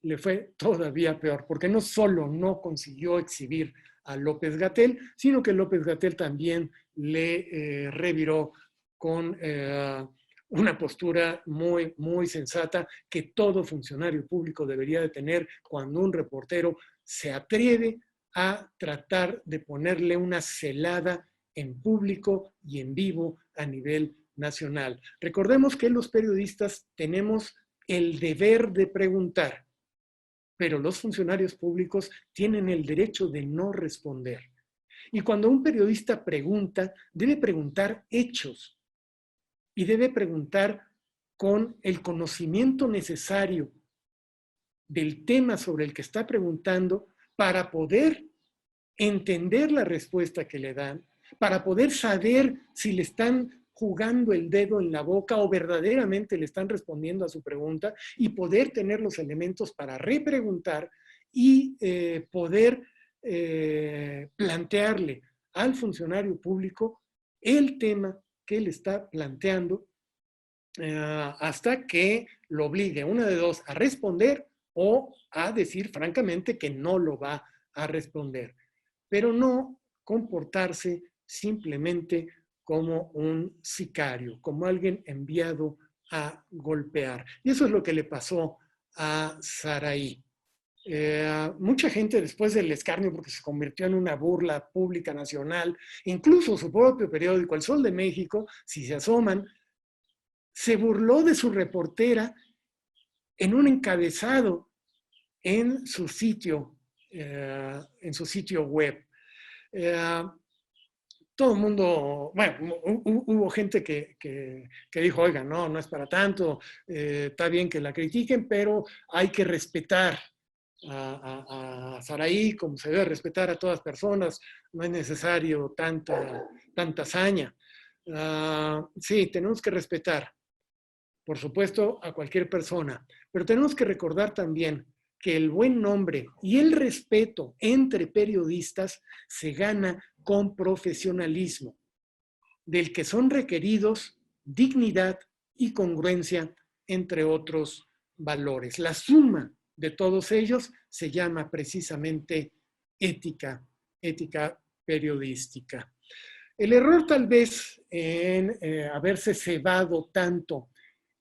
Le fue todavía peor, porque no solo no consiguió exhibir a López Gatell, sino que López Gatell también le reviró con una postura muy, muy sensata que todo funcionario público debería de tener cuando un reportero se atreve a tratar de ponerle una celada en público y en vivo a nivel nacional. Recordemos que los periodistas tenemos el deber de preguntar, pero los funcionarios públicos tienen el derecho de no responder. Y cuando un periodista pregunta, debe preguntar hechos y debe preguntar con el conocimiento necesario del tema sobre el que está preguntando para poder entender la respuesta que le dan, para poder saber si le están jugando el dedo en la boca o verdaderamente le están respondiendo a su pregunta y poder tener los elementos para repreguntar y poder plantearle al funcionario público el tema que le está planteando hasta que lo obligue, una de dos, a responder o a decir francamente que no lo va a responder, pero no comportarse simplemente como un sicario, como alguien enviado a golpear. Y eso es lo que le pasó a Saraí. Mucha gente después del escarnio, porque se convirtió en una burla pública nacional, incluso su propio periódico, El Sol de México, si se asoman, se burló de su reportera en un encabezado en su sitio web. Todo el mundo, bueno, hubo gente que dijo, oiga, no es para tanto, está bien que la critiquen, pero hay que respetar a Saraí como se debe respetar a todas personas, no es necesario tanta hazaña. Sí, tenemos que respetar, por supuesto, a cualquier persona, pero tenemos que recordar también que el buen nombre y el respeto entre periodistas se gana con profesionalismo, del que son requeridos dignidad y congruencia, entre otros valores. La suma de todos ellos se llama precisamente ética periodística. El error tal vez en haberse cebado tanto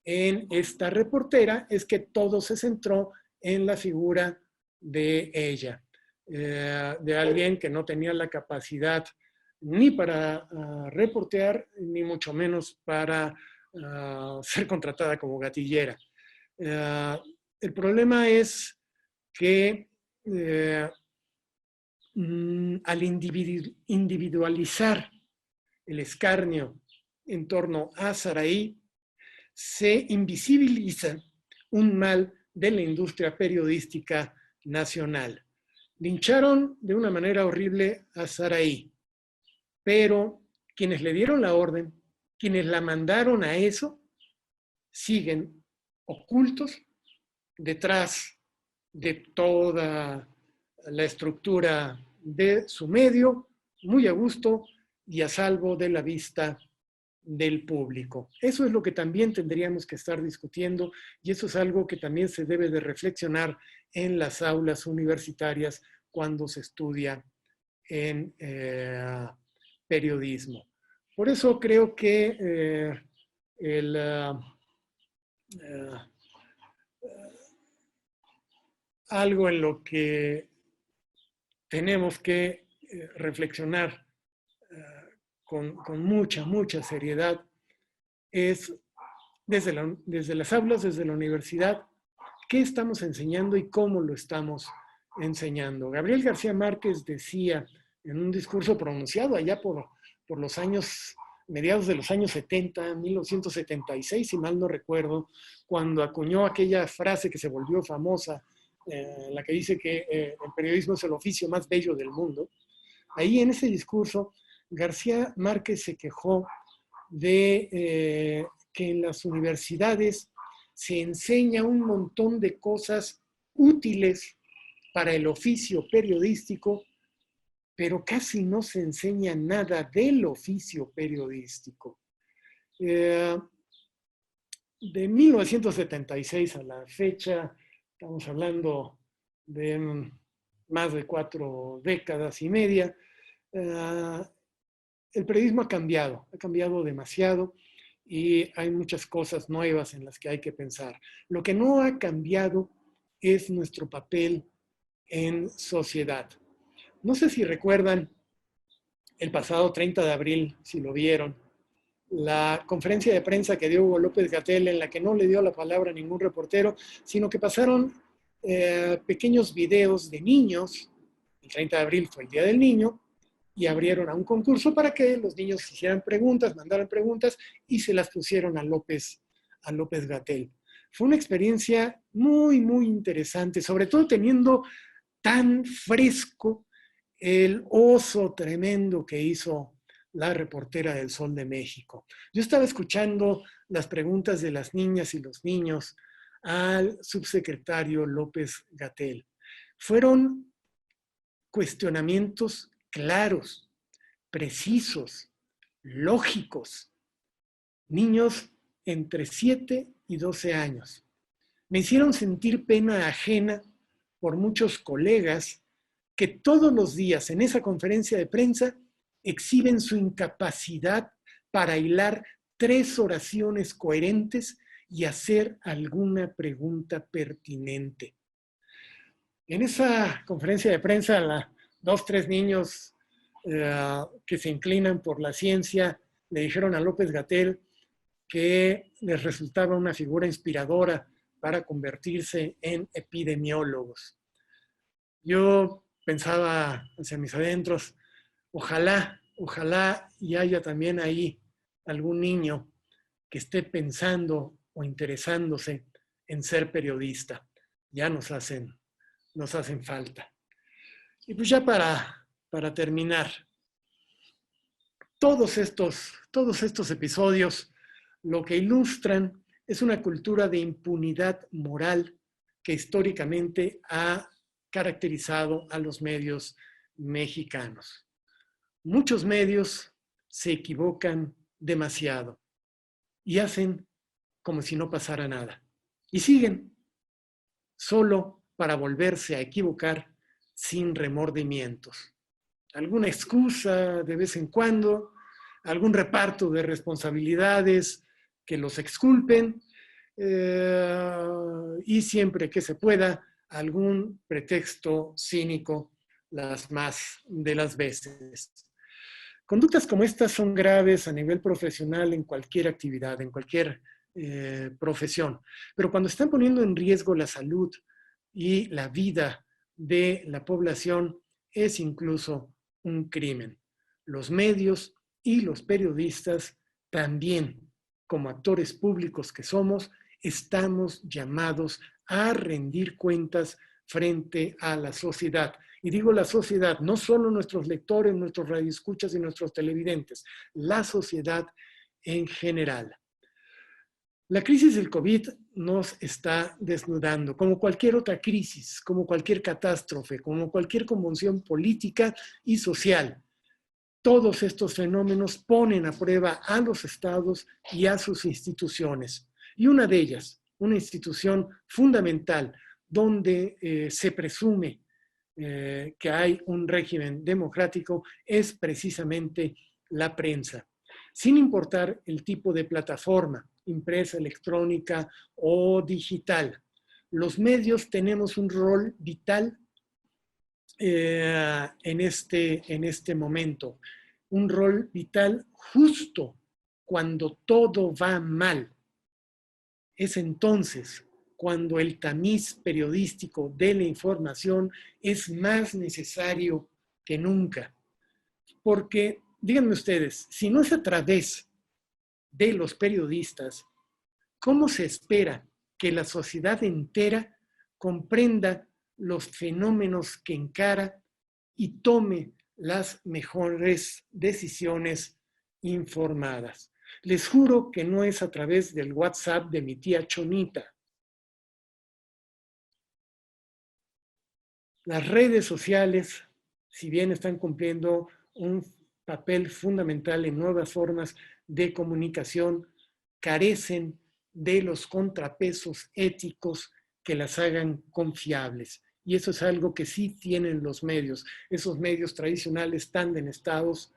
en esta reportera es que todo se centró en la figura de ella, de alguien que no tenía la capacidad ni para reportear, ni mucho menos para ser contratada como gatillera. El problema es que al individualizar el escarnio en torno a Saraí, se invisibiliza un mal de la industria periodística nacional. Lincharon de una manera horrible a Saraí, pero quienes le dieron la orden, quienes la mandaron a eso, siguen ocultos detrás de toda la estructura de su medio, muy a gusto y a salvo de la vista del público. Eso es lo que también tendríamos que estar discutiendo y eso es algo que también se debe de reflexionar en las aulas universitarias cuando se estudia en periodismo. Por eso creo que algo en lo que tenemos que reflexionar con mucha seriedad es desde las aulas, desde la universidad, qué estamos enseñando y cómo lo estamos enseñando. Gabriel García Márquez decía en un discurso pronunciado allá por los años, mediados de los años 70, 1976, si mal no recuerdo, cuando acuñó aquella frase que se volvió famosa, la que dice que el periodismo es el oficio más bello del mundo. Ahí en ese discurso, García Márquez se quejó de que en las universidades se enseña un montón de cosas útiles para el oficio periodístico, pero casi no se enseña nada del oficio periodístico. De 1976 a la fecha, estamos hablando de más de 4 décadas y media, el periodismo ha cambiado demasiado y hay muchas cosas nuevas en las que hay que pensar. Lo que no ha cambiado es nuestro papel en sociedad. No sé si recuerdan el pasado 30 de abril, si lo vieron, la conferencia de prensa que dio Hugo López-Gatell, en la que no le dio la palabra a ningún reportero, sino que pasaron pequeños videos de niños. El 30 de abril fue el Día del Niño, y abrieron a un concurso para que los niños hicieran preguntas, mandaran preguntas, y se las pusieron a López-Gatell. Fue una experiencia muy, muy interesante, sobre todo teniendo tan fresco el oso tremendo que hizo la reportera del Sol de México. Yo estaba escuchando las preguntas de las niñas y los niños al subsecretario López-Gatell. Fueron cuestionamientos claros, precisos, lógicos. Niños entre 7 y 12 años. Me hicieron sentir pena ajena por muchos colegas que todos los días en esa conferencia de prensa exhiben su incapacidad para hilar 3 oraciones coherentes y hacer alguna pregunta pertinente. En esa conferencia de prensa, 2, 3 niños que se inclinan por la ciencia le dijeron a López-Gatell que les resultaba una figura inspiradora para convertirse en epidemiólogos. Yo pensaba hacia mis adentros, ojalá y haya también ahí algún niño que esté pensando o interesándose en ser periodista. Ya nos hacen falta. Y pues ya para terminar, todos estos episodios lo que ilustran es una cultura de impunidad moral que históricamente ha caracterizado a los medios mexicanos. Muchos medios se equivocan demasiado y hacen como si no pasara nada. Y siguen solo para volverse a equivocar sin remordimientos. Alguna excusa de vez en cuando, algún reparto de responsabilidades que los exculpen y siempre que se pueda, algún pretexto cínico las más de las veces. Conductas como estas son graves a nivel profesional en cualquier actividad, en cualquier profesión, pero cuando están poniendo en riesgo la salud y la vida de la población, es incluso un crimen. Los medios y los periodistas también, como actores públicos que somos, estamos llamados a rendir cuentas frente a la sociedad. Y digo la sociedad, no solo nuestros lectores, nuestros radioescuchas y nuestros televidentes, la sociedad en general. La crisis del COVID nos está desnudando, como cualquier otra crisis, como cualquier catástrofe, como cualquier convulsión política y social. Todos estos fenómenos ponen a prueba a los estados y a sus instituciones. Y una de ellas, una institución fundamental donde se presume que hay un régimen democrático, es precisamente la prensa. Sin importar el tipo de plataforma, impresa, electrónica o digital, los medios tenemos un rol vital en este momento. Un rol vital justo cuando todo va mal. Es entonces cuando el tamiz periodístico de la información es más necesario que nunca. Porque, díganme ustedes, si no es a través de los periodistas, ¿cómo se espera que la sociedad entera comprenda los fenómenos que encara y tome las mejores decisiones informadas? Les juro que no es a través del WhatsApp de mi tía Chonita. Las redes sociales, si bien están cumpliendo un papel fundamental en nuevas formas de comunicación, carecen de los contrapesos éticos que las hagan confiables. Y eso es algo que sí tienen los medios. Esos medios tradicionales tan denestados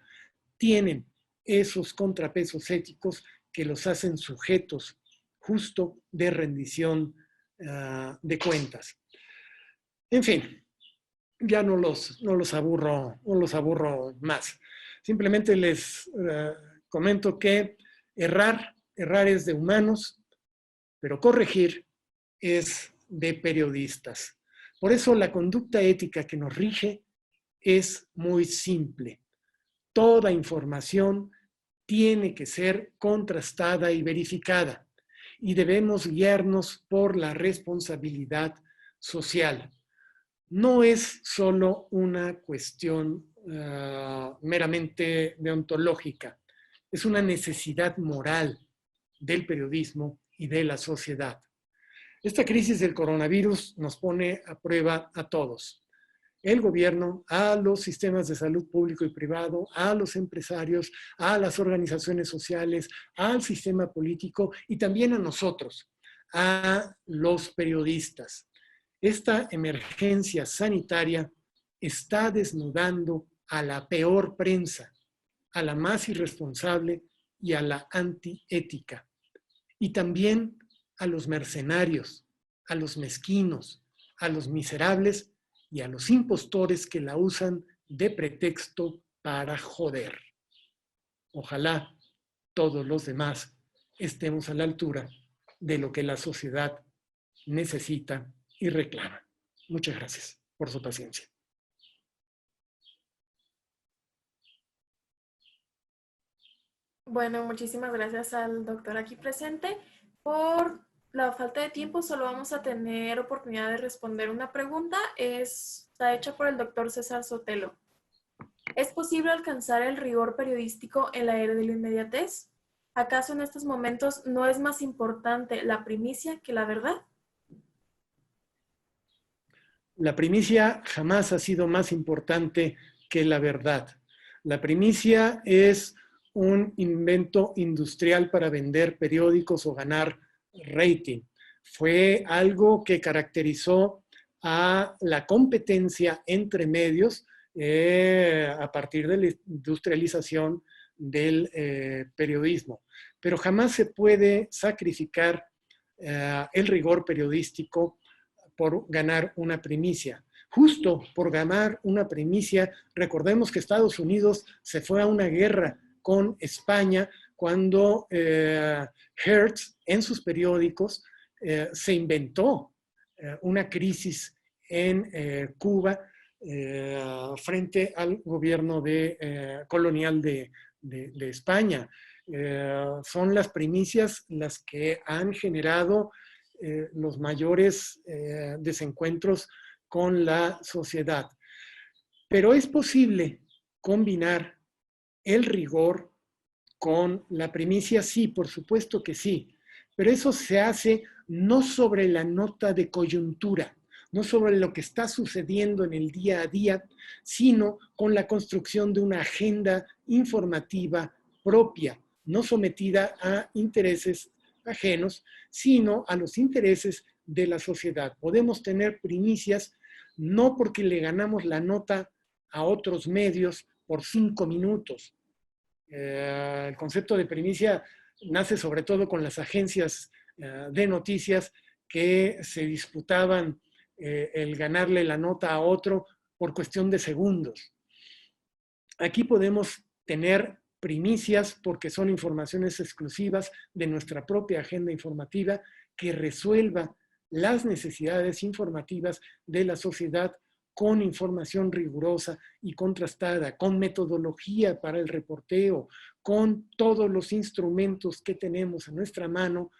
tienen esos contrapesos éticos que los hacen sujetos justo de rendición de cuentas. En fin, ya no los aburro más. Simplemente les comento que errar es de humanos, pero corregir es de periodistas. Por eso la conducta ética que nos rige es muy simple. Toda información tiene que ser contrastada y verificada y debemos guiarnos por la responsabilidad social. No es solo una cuestión meramente deontológica, es una necesidad moral del periodismo y de la sociedad. Esta crisis del coronavirus nos pone a prueba a todos. El gobierno, a los sistemas de salud público y privado, a los empresarios, a las organizaciones sociales, al sistema político y también a nosotros, a los periodistas. Esta emergencia sanitaria está desnudando a la peor prensa, a la más irresponsable y a la antiética. Y también a los mercenarios, a los mezquinos, a los miserables y a los impostores que la usan de pretexto para joder. Ojalá todos los demás estemos a la altura de lo que la sociedad necesita y reclama. Muchas gracias por su paciencia. Bueno, muchísimas gracias al doctor aquí presente. Por la falta de tiempo, solo vamos a tener oportunidad de responder una pregunta. Está hecha por el doctor César Sotelo. ¿Es posible alcanzar el rigor periodístico en la era de la inmediatez? ¿Acaso en estos momentos no es más importante la primicia que la verdad? La primicia jamás ha sido más importante que la verdad. La primicia es un invento industrial para vender periódicos o ganar rating. Fue algo que caracterizó a la competencia entre medios a partir de la industrialización del periodismo. Pero jamás se puede sacrificar el rigor periodístico por ganar una primicia. Justo por ganar una primicia, recordemos que Estados Unidos se fue a una guerra con España cuando Hertz en sus periódicos se inventó una crisis en Cuba frente al gobierno colonial de España. Son las primicias las que han generado los mayores desencuentros con la sociedad. Pero es posible combinar el rigor con la primicia, sí, por supuesto que sí, pero eso se hace no sobre la nota de coyuntura, no sobre lo que está sucediendo en el día a día, sino con la construcción de una agenda informativa propia, no sometida a intereses ajenos, sino a los intereses de la sociedad. Podemos tener primicias no porque le ganamos la nota a otros medios por 5 minutos. El concepto de primicia nace sobre todo con las agencias de noticias que se disputaban el ganarle la nota a otro por cuestión de segundos. Aquí podemos tener primicias porque son informaciones exclusivas de nuestra propia agenda informativa que resuelva las necesidades informativas de la sociedad con información rigurosa y contrastada, con metodología para el reporteo, con todos los instrumentos que tenemos a nuestra mano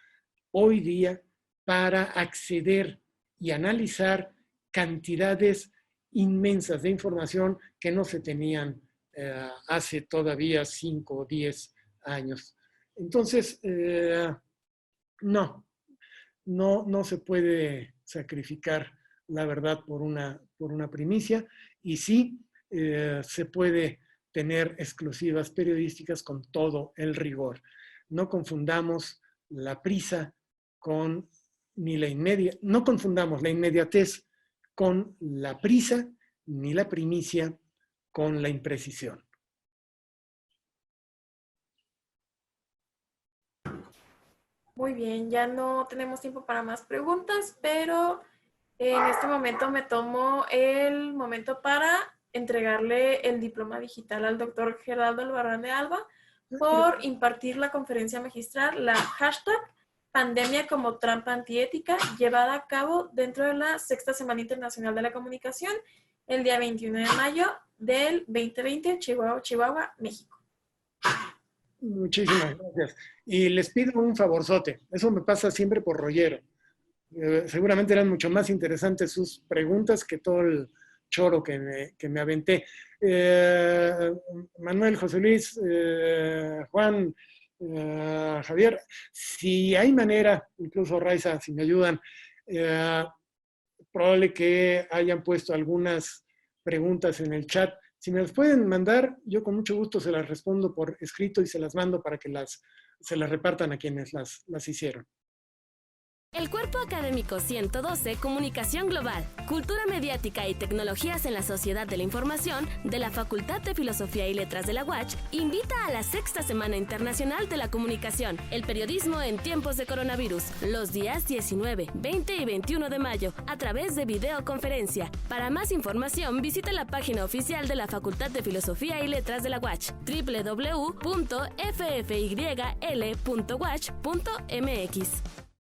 hoy día para acceder y analizar cantidades inmensas de información que no se tenían hace todavía 5 o 10 años. Entonces, no se puede sacrificar la verdad por una primicia y sí se puede tener exclusivas periodísticas con todo el rigor. No confundamos la prisa con no confundamos la inmediatez con la prisa ni la primicia con la imprecisión. Muy bien, ya no tenemos tiempo para más preguntas, pero en este momento me tomo el momento para entregarle el diploma digital al doctor Gerardo Albarrán de Alba por impartir la conferencia magistral, la hashtag Pandemia como trampa antiética, llevada a cabo dentro de la Sexta Semana Internacional de la Comunicación, el día 21 de mayo del 2020, Chihuahua, Chihuahua, México. Muchísimas gracias. Y les pido un favorzote. Eso me pasa siempre por rollero. Seguramente eran mucho más interesantes sus preguntas que todo el choro que me aventé. Manuel, José Luis, Juan, Javier, si hay manera, incluso Raiza, si me ayudan, probable que hayan puesto algunas preguntas en el chat. Si me las pueden mandar, yo con mucho gusto se las respondo por escrito y se las mando para que se las repartan a quienes las hicieron. El Cuerpo Académico 112, Comunicación Global, Cultura Mediática y Tecnologías en la Sociedad de la Información de la Facultad de Filosofía y Letras de la UACH invita a la Sexta Semana Internacional de la Comunicación, el periodismo en tiempos de coronavirus, los días 19, 20 y 21 de mayo, a través de videoconferencia. Para más información, visita la página oficial de la Facultad de Filosofía y Letras de la UACH, www.ffyl.uach.mx.